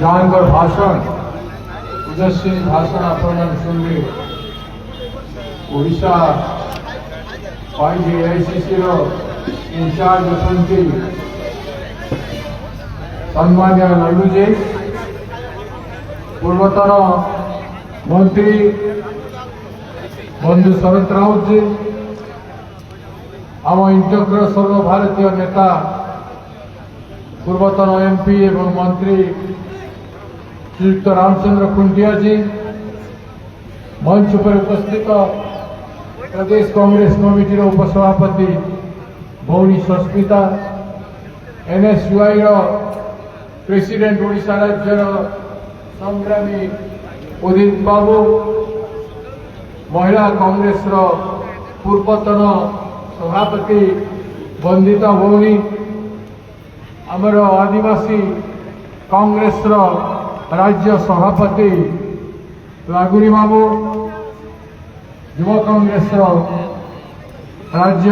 जानकर भाषण उदस्वी भाषण आपण शुणिले ओडिशा एआईसीसी इंचार्ज अच्छा सम्मान्य लल्लूजी पूर्वतन मंत्री बंधु शरद राउत जी आम इंटकर सर्वभारतीय नेता पूर्वतन एमपी एवं मंत्री श्रीयुक्त रामचंद्र खुंटिया जी मंच पर उपस्थित प्रदेश कांग्रेस कमिटी उपसभापति भौणी सस्मिता एनएसयूआई प्रेसिडेंट ओडिशा राज्यर संग्रामी उदित बाबू महिला कांग्रेस पूर्वतन सभापति वंदिता भौणी आमर आदिवासी कांग्रेस राज्य सभापति लागुरी बाबू युवा कांग्रेस राज्य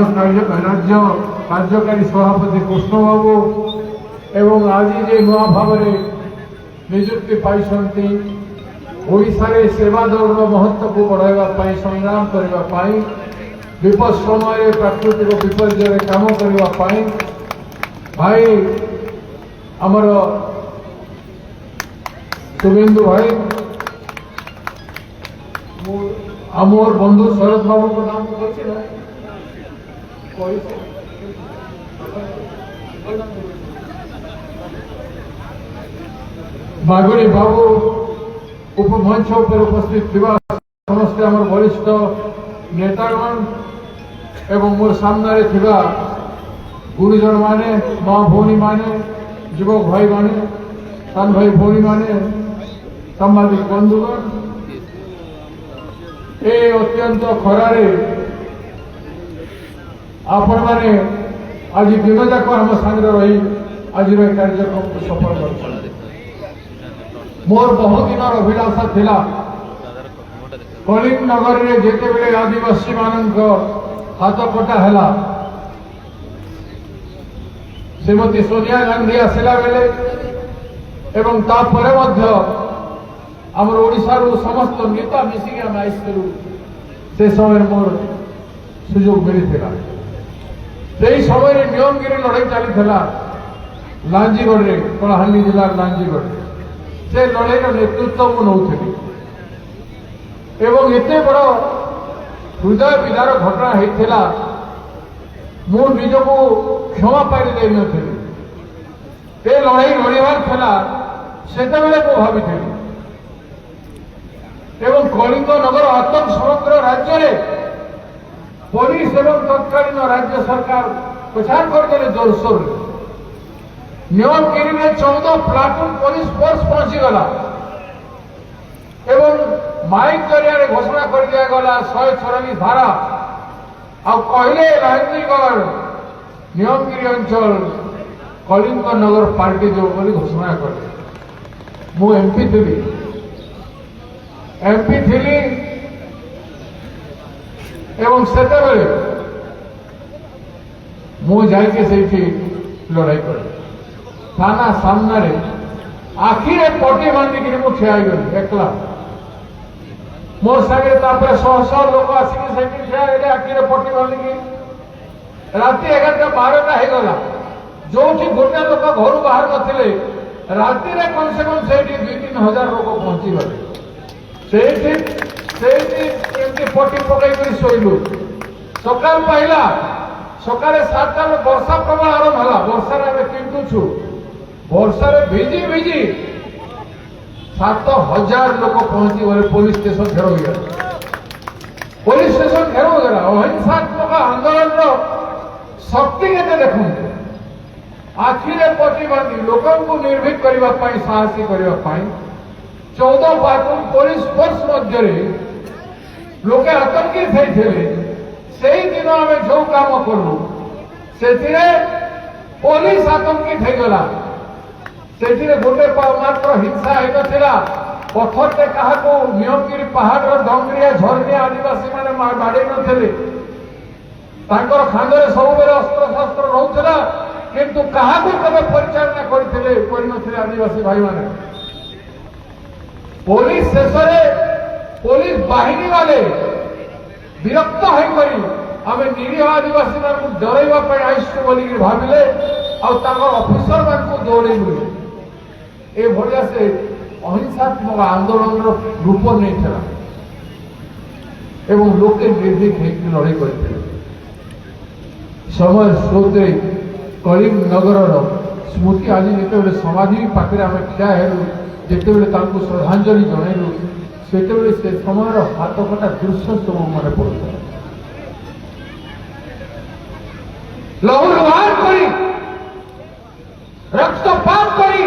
कार्यकारी सभापति कृष्ण बाबू एवं आज जे नुआ भाव निजुक्ति पाई ओडिशा रे सेवा दल महत्व को बढ़ावा संग्राम करने विपद समय प्राकृतिक विपर्य काम करने भाई आमर शुभेन्दु भाई आमोर बंधु शरद बाबू को नाम बागुड़ी बाबू उपमंच पर उपस्थित समस्त आम वरिष्ठ नेतागण एवं मोर सामने थिबा गुरुजन माने माँ भौणी माने युवक भाई माने सान भाई भौणी माने साम्बादिक बंधुगण ए अत्यंत खरारे आपण माने आज दिन जाक आम सांगे रही आज कार्यक्रम को सफल कर मोर बहुत दिन अभिलाषा थिला कलिंग नगर रे जेते बेले आदिवासी मानक हाथ कटा है श्रीमती सोनिया गांधी आसला बेले एवं तापर आमर ओडिशा समस्त नेता मिसिक आम आसलु से समय मोर सुजोग मिलता से समय नियमगिरी लड़ाई चली लांजीगढ़ कलाहांडी जिलार लांजीगढ़ से लड़ाई नेतृत्व मु नौली एवं एते बड़ हृदय विदार घटना होता मु निजक क्षमा पाई दे नथी लड़ाई लड़ार था सेते बेले मु भावी एवं कलिंग नगर आतंक समग्र राज्य में पुलिस एवं तत्कालीन राज्य सरकार प्रचार करते जोरसोर नियमगिरी में 14 प्लाटून पुलिस फोर्स पहुंचीगला एवं माइक जरिया घोषणा कर दिगला 144 धारा आहिले लांजीगढ़ नियमगिरी अंचल कलिंग नगर पार्टी जो घोषणा कर मु एमपी थी एवं सेते मु जाके से लड़ाई कर थाना सामने आखिरे पटी बांधिक ठिया गली एकला मोर सागे शह शह लोक आसिक ठिया आखिरे पटी बांधिक राति 11:12 होगला जो गोटे लोक घर बाहर नथिले राति रे कम से कम से 2-3 हजार लोक पहुंची गले पटी पकड़ शोलु सकाल पाइला सकाले 7टा वर्षा प्रबल आरंभ है वर्षार पिंटुछु वर्षा भिजी भिजी 7,000 लोक पहुंची गले पुलिस स्टेशन घेर हो गया पुलिस स्टेशन घेर हो गया अहिंसात्मक आंदोलन शक्ति के देखते आखिरे पटी बांधि लोक निर्भीक करने साहसी करने 14 प्लाटून पुलिस फोर्स मध्य लोके आतंकित होते से दिन आम जो काम कलु से पुलिस आतंकित होगला से गोटे मात्र हिंसा होता पथर से क्या नियमगिरी पहाड़ डंगरिया झरनिया आदिवासी मैंने बाड़े नथिले खांदे सब अस्त्र शस्त्र रोला किंतु क्या परिचालना करते आदिवासी भाई मैंने पुलिस शेष पुलिस बाहिनी वाले विरक्त होकर आम निरीह आदिवासी मान डरवाई आईसु बोलिक भाविले ऑफिसर मान दौड़े बुले ये से अहिंसात्मक आंदोलन रूप नहीं एवं लोके निर्भीक लड़ाई करते समय स्रोते कलिंगनगर स्मृति आज जिते समाधि पाखे आम ठिया हेलु जिते श्रद्धांजलि जनइलु से समय हाथ कटा दृश्य सब मन पड़ता लहुलुहान करी रक्तपात करी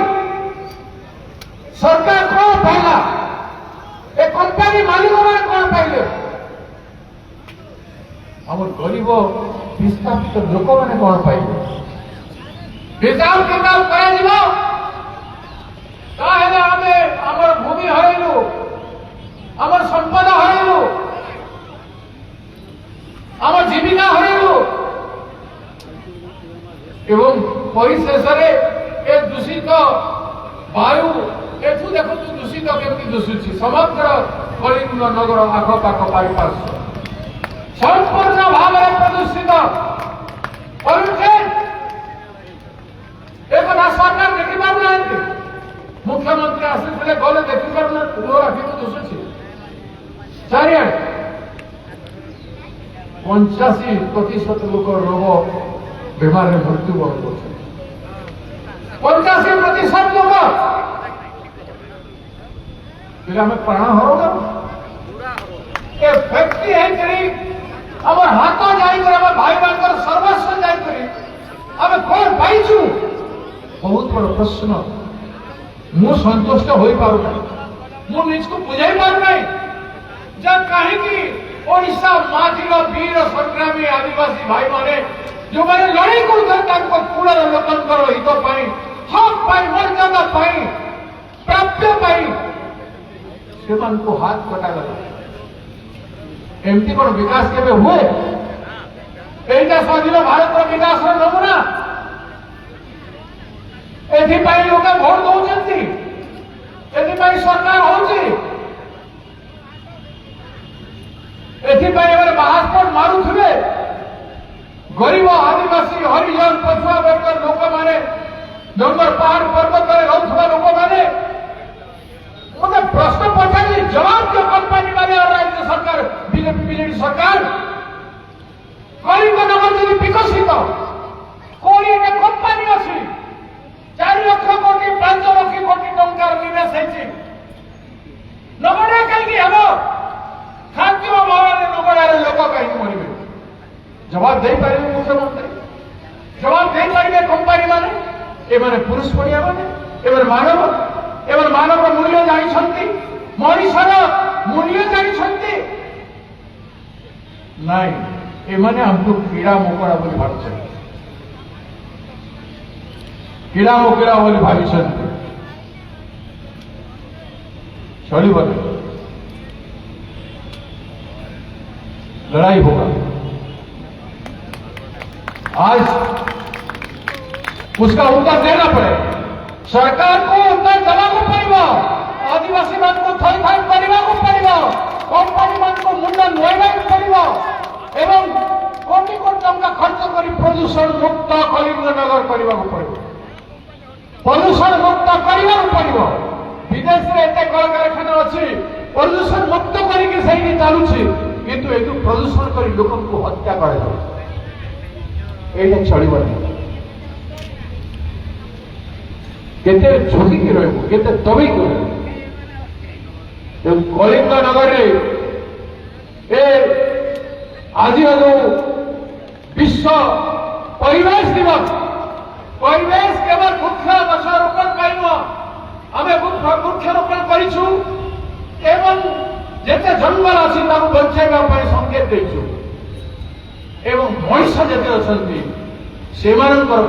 सरकार कौन पाइला ए कंपनी मालिक मैंने कौन पाइले आम गरीब विस्थापित लोक मैंने कौन पाइले हिसाब किताब कर भूमि हरइलु आम संपद हरइलु आम जीविका हरइलु एवं परिशेष ए दूषित वायु एठू देखु दूषित केमती दूषुची समग्र कलिंगनगर आखपाख पारिपार्श्व संपूर्ण भाव में प्रदूषित एक सरकार देखी पारना मुख्यमंत्री आसी गले देखी पारना आखि दूषुची चारिआडे 85% लोक रोग बीमार मृत्युवरण कर 85% लोक पिला प्राण हर फैक्ट्री है आम हाथ जाकर भाई मान सर्वस्व जाकर कौन पाइचु बहुत बड़ प्रश्न मु संतुष्ट हो पारना मु निज को बुझाई पारना जब कहीं ओडिशा माटीर वीर संग्रामी आदिवासी भाई माने जो मैंने लड़ाई कर कूलर लोकंर हित हक मर्यादा प्राप्य से हाथ कटागला एमती कौन विकास के हुए यहीटा स्वाधीन भारत विकास नमूना एपाई लोग भोट दौरान एपाई सरकार होपाई पासपोर्ट मारुवे गरीब आदिवासी हरिजन पछुआ वर्ग लोक मैंने जंगल पहाड़ पर्वत रोकवा लोक मैंने मत प्रश्न पचारि जवाब जो कंपनी वाले और राज्य सरकार बीजेपी बीजेडी सरकार कलिंगनगर जी विकसित कोड़ी कंपनी अच्छी 4 लाख कोटी 5 लाख कोटी टंकार निवेश है नगड़ा कहीं हम खाद्य अभाव नगड़ार लोक कहीं मरवे जवाब दे पारे मुख्यमंत्री जवाब दे पारे कंपनी माने एमाने पुरुष पड़िया माने मानव मूल्य जानी मनीषर मूल्य जानी नाई एमाने हमको कीड़ा मकोड़ा बोली भावुं कीड़ा मकोड़ा बोली भावी चल लड़ाई होगा आज उसका उत्तर देना पड़े सरकार को उत्तर देवाक पड़ो आदिवासी मान को थई थई करने पड़ो कंपनी मान को मुंड नुआइबा पड़ो एवं कोटी कोटी टंका खर्च कर प्रदूषण मुक्त कलिंगनगर करने पड़ो प्रदूषण मुक्त करने पड़ो विदेश में एत कल कारखाना अच्छी प्रदूषण मुक्त करके चलुची किंतु ये प्रदूषण कर लोक को हत्या कर चलनी केते झुकी रही केते दबी कलिंगनगर आज जो विश्व परिवेश दिवस परिवेश केवल वृक्ष वृक्षारोपण आम वृक्षारोपण करूँ एवं जिते जंगल अच्छी बचाइवा संकेत देचु एवं मनीष जिते अच्छा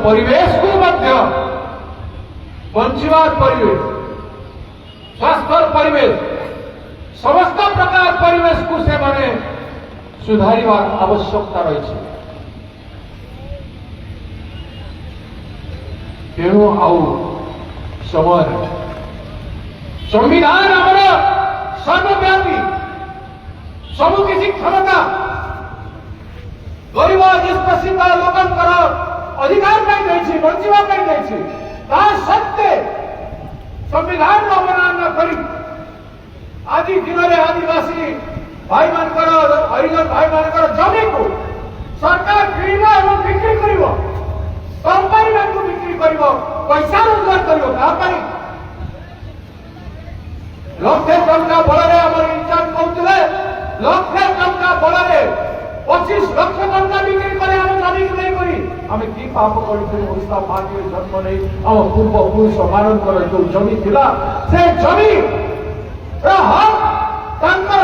परिवेश को बंचवार परिवेश स्वास्थ्य परिवेश समस्त प्रकार परिवेश को से माने सुधार आवश्यकता रही तेणु आउ समय संविधान आमर सर्वव्यापी सबु किसी क्षमता गरीब निष्पेषित लोकंर अधिकार पाई बंचा सत्वे संविधान अवमान कर आज दिन में आदिवासी भाई मानकर हरिजन भाई मानकर जमी को सरकार किणव और बिक्री कर कंपानी मान बिक्री कर पैसा रोजगार कर लक्षे टंका बल इंचार्ज कहते लक्षे टंका बल 25 लाख टंका बिक्री करे जमी को नहीं आम कि पाप करशा माटी जन्म नहीं आम पूर्व पुरुष मानकर जो जमी थिला से जमी हक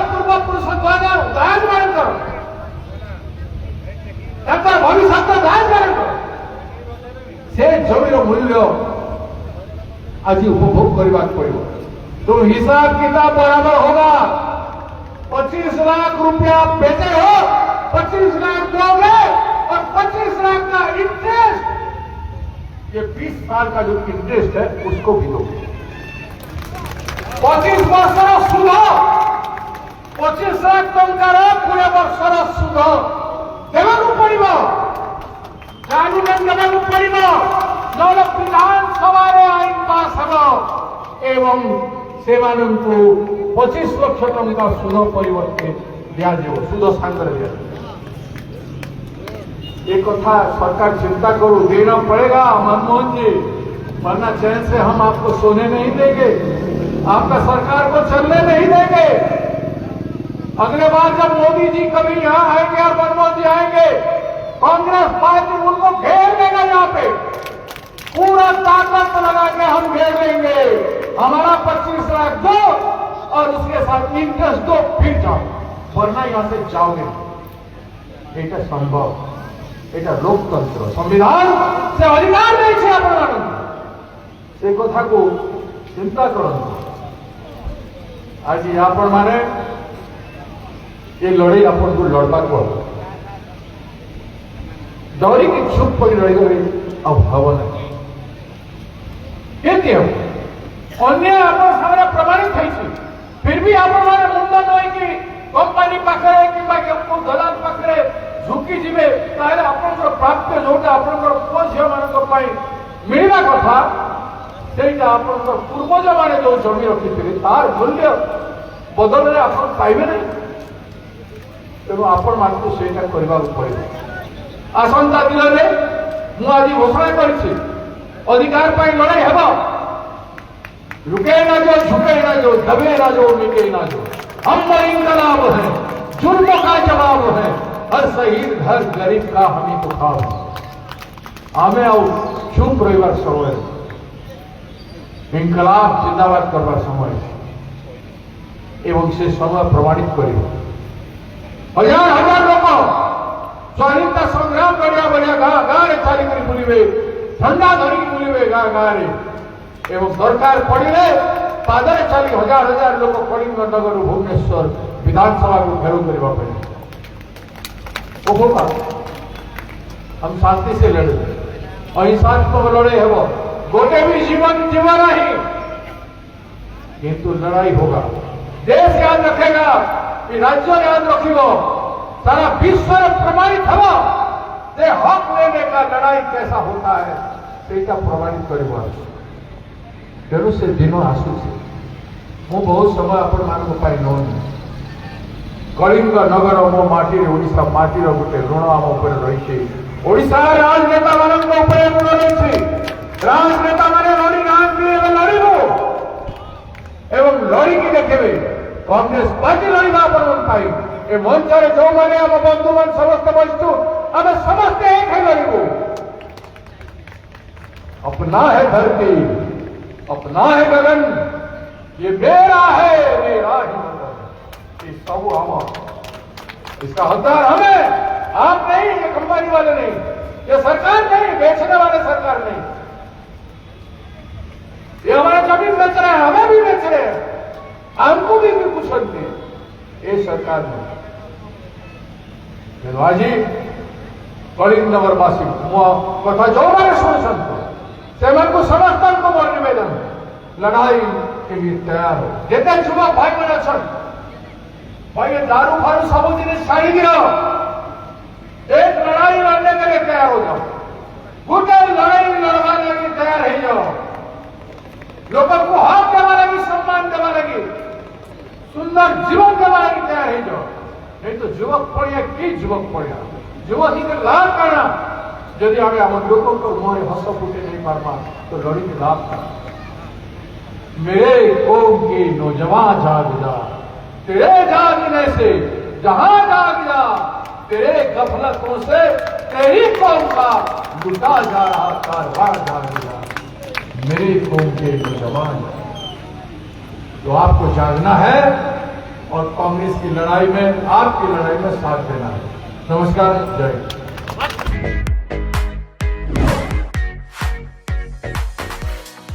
पूर्व पुरुष दाज मानकर भविष्य दाज मानकर से जमीर मूल्य आज उपभोग करने पड़ो तो हिसाब किताब बराबर होगा 25 लाख रुपया बेचे हो 25 लाख दोगे और 25 लाख का इंटरेस्ट ये 20 साल का जो इंटरेस्ट है उसको भी दोगे 25 वर्षर सुध 25 लाख टंकार 20 वर्षर सुध देवाक पड़ो जानुमेंट देवाक पड़ो नल विधानसभा आईन पास हम एवं से 25 लाख टंका सुध परिवर्ते दिज्व सुध सांगर दिया एक कथा सरकार चिंता करो देना पड़ेगा मनमोहन जी वरना चैन से हम आपको सोने नहीं देंगे आपका सरकार को चलने नहीं देंगे अगले बार जब मोदी जी कभी यहाँ आएंगे और मनमोहन जी आएंगे कांग्रेस पार्टी उनको घेर देगा यहाँ पे पूरा ताकत लगा के हम घेर लेंगे हमारा 25 लाख दो और उसके साथ इंटरेस्ट दो फिर जाओ वरना यहां से जाओगे এটা সম্ভব এটা লোকতন্ত্র संविधान से अधिकार नहीं है अपन से कथा को चिंता करते आज आपण माने ये लड़ाई अपन को लड़वा को डरी की चुप पड़ी रही अब नहीं केते अन्य आपण सामने प्रमाणित है फिर भी आपण माने मुंड नई कि कंपनी पाखे कि दलाल पाखे झुकी जीवे ताहले आपनकर प्राप्य जोटा आपनकर पुओ झियो मानक पई मिलना कथा सेटा आपनकर पूर्वज माने जो जमी रखिथिले तार मूल्य बदल रे आपन पाइबे नहीं तेणु आपण मानक सेटा करबा पड़े आसंता दिन में मु आज घोषणा करिछि अधिकार पाई लड़ाई हेबो रुके ना जो झुके ना जो दबे ना जो मिटे ना जो हम इंकलाब है जुल्म का जवाब है हर शहीद हर गरीब का हमें तो खाओ आमे आओ चुप रहिबार समय इंकलाब जिंदाबाद करवार समय एवं से समय प्रमाणित कर हजार हजार लोग स्वाधीनता संग्राम करिया बढ़िया गाँ गाँव चलिक बुलवे झंडा धरिक बुलवे गाँ गाँव एवं दरकार पड़े पादरे चली हजार हजार लोग कलिंग नगर भुवनेश्वर विधानसभा को घेराव करने होगा हम शांति से लड़े अहिंसात्मक लड़े हो गोटे भी जीवन जीवन ही किंतु लड़ाई होगा देश याद रखेगा राज्य याद रखिबो सारा विश्व प्रमाणित हो हक लेने का लड़ाई कैसा होता है सेटा प्रमाणित करवा तेणु से दिन आसू मु बहुत समय आपण मान नौनी कलिंग नगर मो माटी ओडिशा माटी गोटे ऋण आम रही ओडिशा राजनेता मान ऋण रही राजनेता मैंने लड़ी लड़ू एवं लड़की देखे कांग्रेस पार्टी लड़वा अपन ए मंच जो मैंने आम बंधु मान समस्त बसु आम समस्ते एक है लड़ू अपना है धरती अपना है गगन ये मेरा है मेरा ही ये सब हम इसका हकदार हमें आप नहीं ये कंपनी वाले नहीं ये सरकार नहीं बेचने वाले सरकार नहीं ये हमारा जमीन बेच रहे हैं हमें भी बेच रहे हैं हमको भी कुछ बनते ये सरकार नहीं आज कलिंग नगरवासी कथा जो मैंने सुन से समस्त को मोर निवेदन लड़ाई के लिए तैयार हो। जेते युवक भाई मैंने अछन भाई ये दारू फारू सब जिनिस छाड़ी दियो, एक लड़ाई लड़ने के लिए तैयार हो जाओ, गोटे लड़ाई लड़वाने लगी तैयार हो जाओ, लोगों को हक देवा लगी, सम्मान देवा लगी, सुंदर जीवन देवा लगी तैयार हो जाओ। नहीं तो युवक पड़िया कि युवक पड़िया युवक ही लाभ करना यदि हमें हम लोगों को मोहे हस फुटे नहीं पार्मा तो लड़ी के लाभ करना। मेरे कौम के नौजवान जाग जा, तेरे जागने से जहां जाग जा, तेरे गफलतों से तेरी कौम का लुटा जा रहा कारवार जाग जा। मेरे कौम के नौजवान तो आपको जागना है और कांग्रेस की लड़ाई में, आपकी लड़ाई में साथ देना है। नमस्कार, जय हिंद।